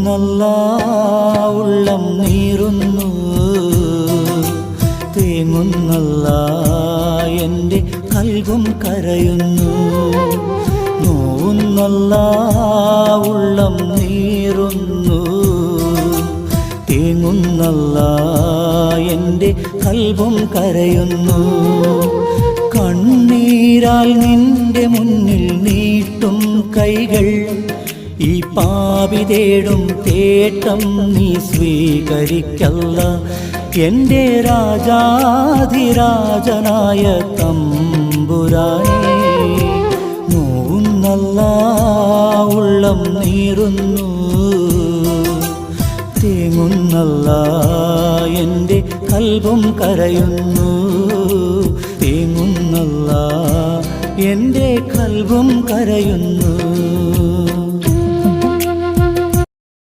തേങ്ങുന്നല്ലാ ഉള്ളം നീറുന്നു, തേങ്ങുന്നല്ലാ എൻ്റെ കൽബും കരയുന്നു. നോവുന്നല്ലാ ഉള്ളം നീറുന്നു, തേങ്ങുന്നല്ലാ എൻ്റെ കൽബും കരയുന്നു. കണ്ണീരാൽ നിന്റെ മുന്നിൽ നീട്ടും കൈകൾ, ഈ പാപി തേടും തേട്ടം നീ സ്വീകരിക്കല്ല. എൻ്റെ രാജാധിരാജനായ തമ്പുരാനേ, നോവുന്നല്ലാ ഉള്ളം നീറുന്നു, തേങ്ങുന്നല്ലാ എൻ്റെ കൽബും കരയുന്നു. തേങ്ങുന്നല്ലാ എൻ്റെ കൽബും കരയുന്നു.